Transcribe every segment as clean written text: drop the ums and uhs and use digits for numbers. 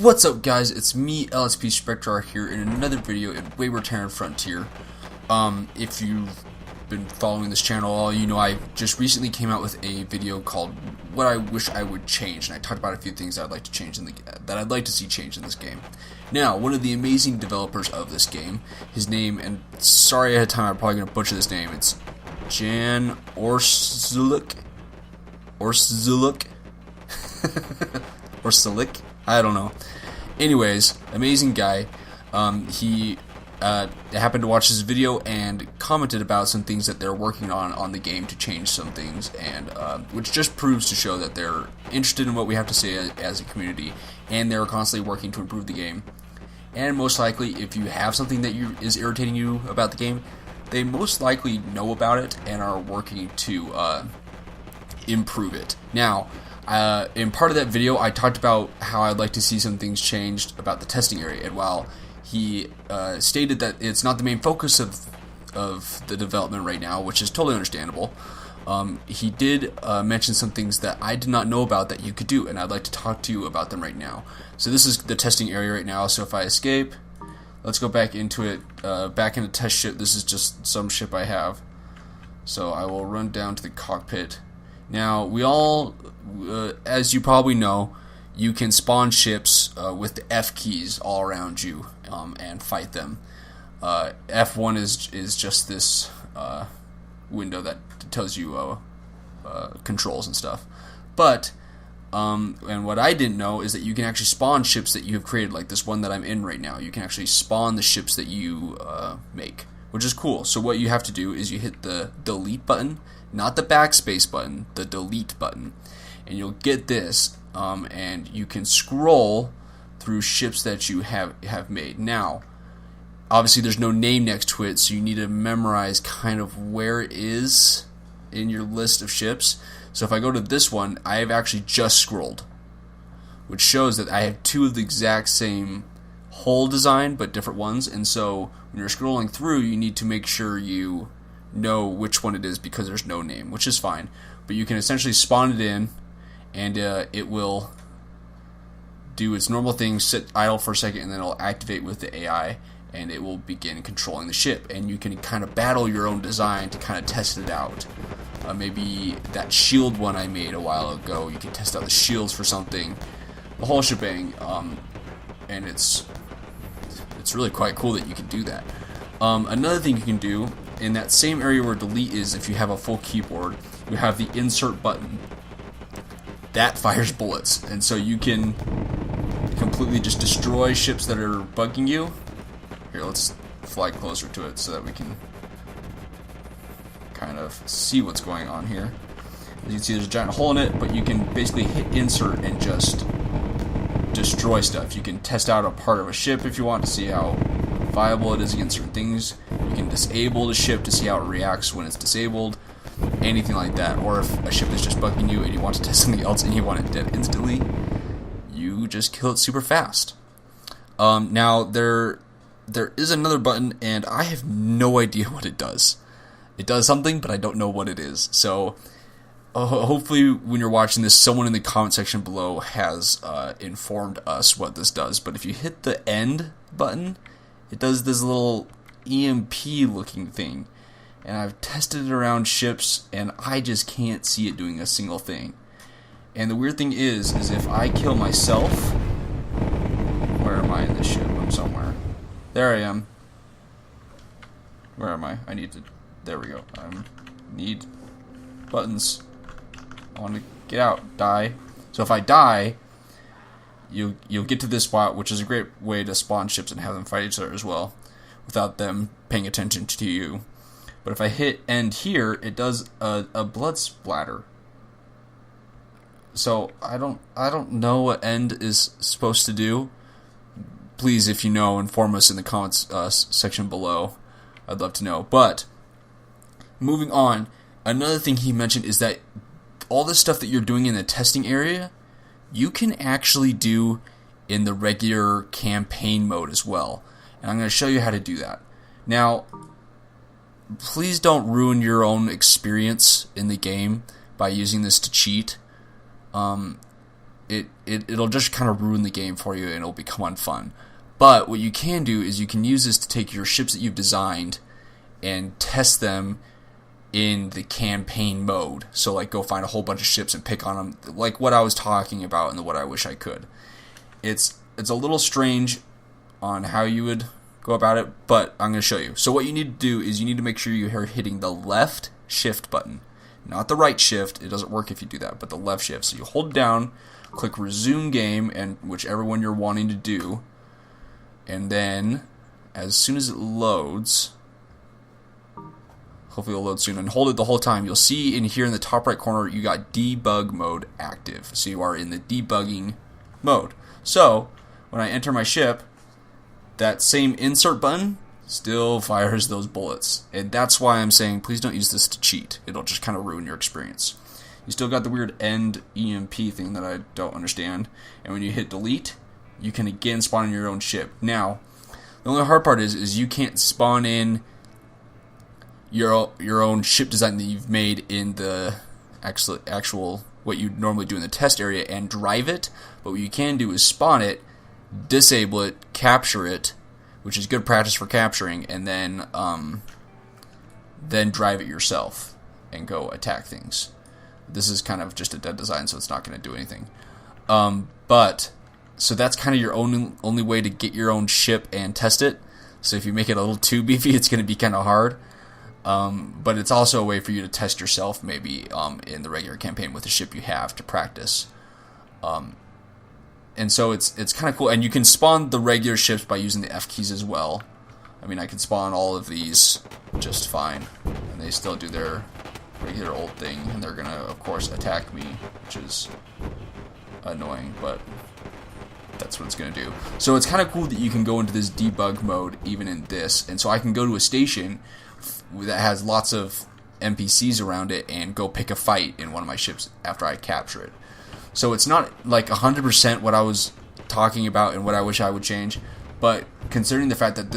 What's up, guys? It's me, LSP Spectrar, here in another video in Wayward Terran Frontier. If you've been following this channel all, you know I just recently came out with a video called "What I Wish I Would Change," and I talked about a few things I'd like to change that I'd like to see change in this game. Now, one of the amazing developers of this game, his name, and sorry ahead of time, I'm probably going to butcher this name. It's Jan Orsuluk. Or Silic? I don't know. Anyways, amazing guy. He happened to watch this video and commented about some things that they're working on the game to change some things, and which just proves to show that they're interested in what we have to say as a community, and they're constantly working to improve the game. And most likely, if you have something that is irritating you about the game, they most likely know about it and are working to improve it. Now, in part of that video, I talked about how I'd like to see some things changed about the testing area, and while he stated that it's not the main focus of the development right now, which is totally understandable, he did mention some things that I did not know about that you could do, and I'd like to talk to you about them right now. So this is the testing area right now, so if I escape, let's go back into it, back into test ship. This is just some ship I have. So I will run down to the cockpit. Now, we all, as you probably know, you can spawn ships with the F keys all around you and fight them. F1 is just this window that tells you controls and stuff. But, and what I didn't know is that you can actually spawn ships that you have created, like this one that I'm in right now. You can actually spawn the ships that you make, which is cool. So what you have to do is you hit the delete button, not the backspace button, the delete button, and you'll get this, and you can scroll through ships that you have made. Now, obviously there's no name next to it, so you need to memorize kind of where it is in your list of ships. So if I go to this one, I have actually just scrolled, which shows that I have two of the exact same hull design, but different ones, and so when you're scrolling through, you need to make sure you know which one it is because there's no name, which is fine. But you can essentially spawn it in, and it will do its normal thing, sit idle for a second, and then it'll activate with the AI, and it will begin controlling the ship. And you can kind of battle your own design to kind of test it out. Maybe that shield one I made a while ago, you can test out the shields for something, the whole shebang, and it's really quite cool that you can do that. Another thing you can do in that same area where delete is, if you have a full keyboard, you have the insert button that fires bullets, and so you can completely just destroy ships that are bugging you. Here, let's fly closer to it so that we can kind of see what's going on here. As you can see, there's a giant hole in it, but you can basically hit insert and just destroy stuff. You can test out a part of a ship if you want to see how viable it is against certain things. You can disable the ship to see how it reacts when it's disabled, anything like that. Or if a ship is just bugging you and you want to test something else and you want it dead instantly, you just kill it super fast. Now there is another button, and I have no idea what it does. It does something, but I don't know what it is. So hopefully when you're watching this, someone in the comment section below has informed us what this does. But if you hit the end button, it does this little EMP looking thing, and I've tested it around ships and I just can't see it doing a single thing. And the weird thing is if I kill myself, where am I in this ship? I'm somewhere. There I am. Where am I? I need to, there we go. I need buttons. I want to get out, die. So if I die, you'll get to this spot, which is a great way to spawn ships and have them fight each other as well, without them paying attention to you. But if I hit end here, it does a blood splatter. So I don't know what end is supposed to do. Please, if you know, inform us in the comments section below. I'd love to know. But moving on, another thing he mentioned is that all the stuff that you're doing in the testing area, you can actually do in the regular campaign mode as well. And I'm going to show you how to do that. Now, please don't ruin your own experience in the game by using this to cheat. it'll just kind of ruin the game for you and it'll become unfun. But what you can do is you can use this to take your ships that you've designed and test them in the campaign mode. So like go find a whole bunch of ships and pick on them, like what I was talking about in the What I Wish I Could. It's a little strange on how you would go about it, but I'm going to show you. So what you need to do is you need to make sure you are hitting the left shift button, not the right shift. It doesn't work if you do that, but the left shift. So you hold down, click resume game, and whichever one you're wanting to do, and then as soon as it loads, hopefully it'll load soon, and hold it the whole time, you'll see in here in the top right corner you got debug mode active. So you are in the debugging mode. So when I enter my ship, that same insert button still fires those bullets. And that's why I'm saying please don't use this to cheat. It'll just kind of ruin your experience. You still got the weird end EMP thing that I don't understand. And when you hit delete, you can again spawn in your own ship. Now, the only hard part is you can't spawn in your own ship design that you've made in the actual what you normally do in the test area and drive it. But what you can do is spawn it, disable it, capture it, which is good practice for capturing, and then drive it yourself and go attack things. This is kind of just a dead design, so it's not going to do anything. But so that's kind of your only way to get your own ship and test it. So if you make it a little too beefy, it's going to be kind of hard. But it's also a way for you to test yourself, maybe in the regular campaign with the ship you have to practice. And so it's kind of cool, and you can spawn the regular ships by using the F keys as well. I mean, I can spawn all of these just fine, and they still do their regular old thing, and they're gonna, of course, attack me, which is annoying, but that's what it's gonna do. So it's kind of cool that you can go into this debug mode even in this, and so I can go to a station that has lots of NPCs around it and go pick a fight in one of my ships after I capture it. So it's not like 100% what I was talking about and what I wish I would change, but considering the fact that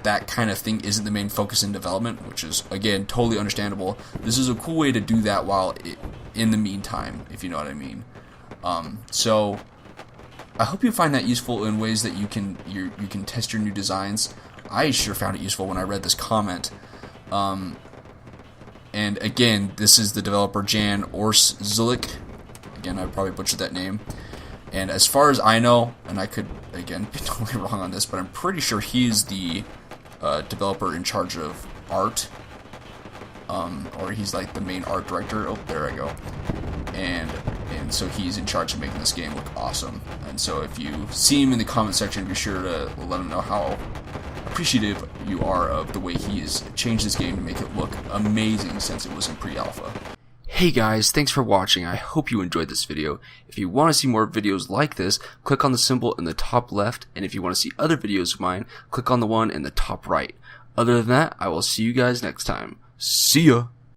that kind of thing isn't the main focus in development, which is again totally understandable, this is a cool way to do that while in the meantime, if you know what I mean. So I hope you find that useful in ways that you can test your new designs. I sure found it useful when I read this comment. And again, this is the developer Jan Orszulek. Again, I probably butchered that name. And as far as I know, and I could, again, be totally wrong on this, but I'm pretty sure he's the developer in charge of art. Or he's like the main art director. Oh, there I go. And so he's in charge of making this game look awesome. And so if you see him in the comment section, be sure to let him know how appreciative you are of the way he has changed this game to make it look amazing since it was in pre-alpha. Hey guys, thanks for watching. I hope you enjoyed this video. If you want to see more videos like this, click on the symbol in the top left, and if you want to see other videos of mine, click on the one in the top right. Other than that, I will see you guys next time. See ya!